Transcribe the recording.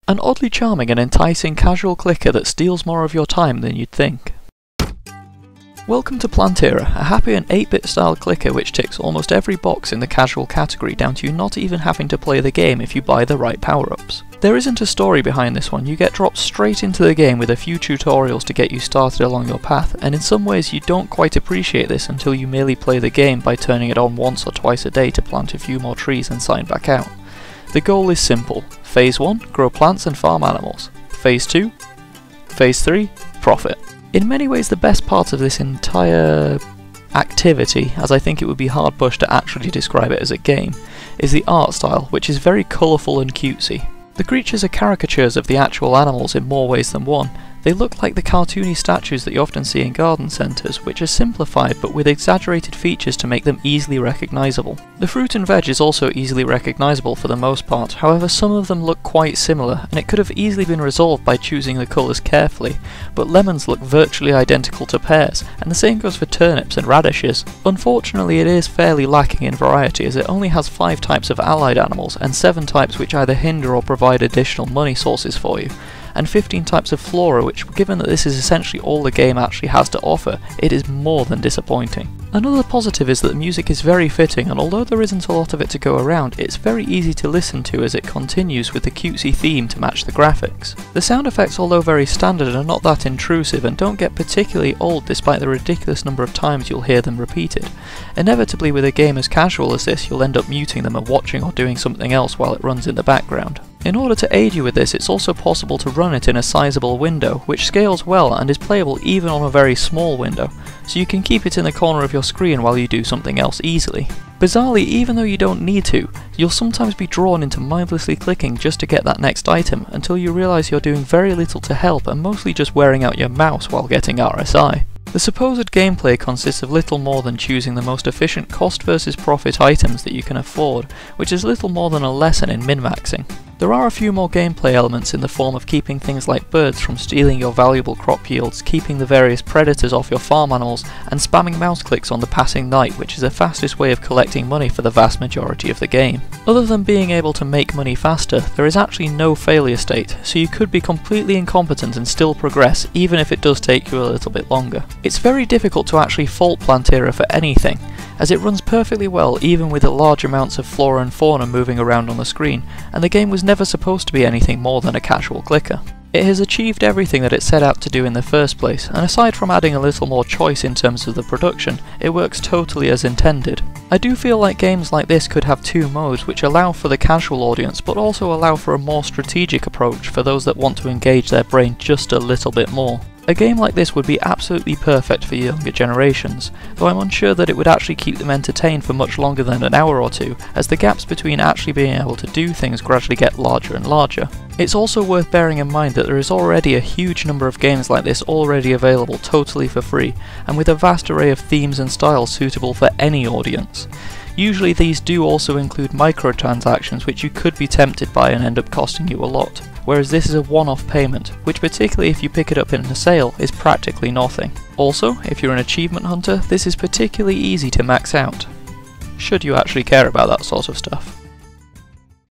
An oddly charming and enticing casual clicker that steals more of your time than you'd think. Welcome to Plantera, a happy and 8-bit style clicker which ticks almost every box in the casual category down to you not even having to play the game if you buy the right power-ups. There isn't a story behind this one, you get dropped straight into the game with a few tutorials to get you started along your path, and in some ways you don't quite appreciate this until you merely play the game by turning it on once or twice a day to plant a few more trees and sign back out. The goal is simple. Phase 1, grow plants and farm animals. Phase 2, Phase 3, profit. In many ways the best part of this entire activity, as I think it would be hard pushed to actually describe it as a game, is the art style, which is very colourful and cutesy. The creatures are caricatures of the actual animals in more ways than one. They look like the cartoony statues that you often see in garden centres, which are simplified but with exaggerated features to make them easily recognisable. The fruit and veg is also easily recognisable for the most part, however some of them look quite similar, and it could have easily been resolved by choosing the colours carefully, but lemons look virtually identical to pears, and the same goes for turnips and radishes. Unfortunately it is fairly lacking in variety, as it only has 5 types of allied animals, and 7 types which either hinder or provide additional money sources for you, and 15 types of flora, which, given that this is essentially all the game actually has to offer, it is more than disappointing. Another positive is that the music is very fitting, and although there isn't a lot of it to go around, it's very easy to listen to as it continues with the cutesy theme to match the graphics. The sound effects, although very standard, are not that intrusive and don't get particularly old despite the ridiculous number of times you'll hear them repeated. Inevitably, with a game as casual as this, you'll end up muting them and watching or doing something else while it runs in the background. In order to aid you with this, it's also possible to run it in a sizable window, which scales well and is playable even on a very small window, so you can keep it in the corner of your screen while you do something else easily. Bizarrely, even though you don't need to, you'll sometimes be drawn into mindlessly clicking just to get that next item, until you realise you're doing very little to help and mostly just wearing out your mouse while getting RSI. The supposed gameplay consists of little more than choosing the most efficient cost versus profit items that you can afford, which is little more than a lesson in min-maxing. There are a few more gameplay elements in the form of keeping things like birds from stealing your valuable crop yields, keeping the various predators off your farm animals, and spamming mouse clicks on the passing knight, which is the fastest way of collecting money for the vast majority of the game. Other than being able to make money faster, there is actually no failure state, so you could be completely incompetent and still progress, even if it does take you a little bit longer. It's very difficult to actually fault Plantera for anything, as it runs perfectly well even with the large amounts of flora and fauna moving around on the screen, and the game was never supposed to be anything more than a casual clicker. It has achieved everything that it set out to do in the first place, and aside from adding a little more choice in terms of the production, it works totally as intended. I do feel like games like this could have 2 modes which allow for the casual audience but also allow for a more strategic approach for those that want to engage their brain just a little bit more. A game like this would be absolutely perfect for younger generations, though I'm unsure that it would actually keep them entertained for much longer than an hour or two, as the gaps between actually being able to do things gradually get larger and larger. It's also worth bearing in mind that there is already a huge number of games like this already available totally for free, and with a vast array of themes and styles suitable for any audience. Usually these do also include microtransactions which you could be tempted by and end up costing you a lot, whereas this is a one-off payment, which particularly if you pick it up in a sale is practically nothing. Also, if you're an achievement hunter, this is particularly easy to max out, should you actually care about that sort of stuff.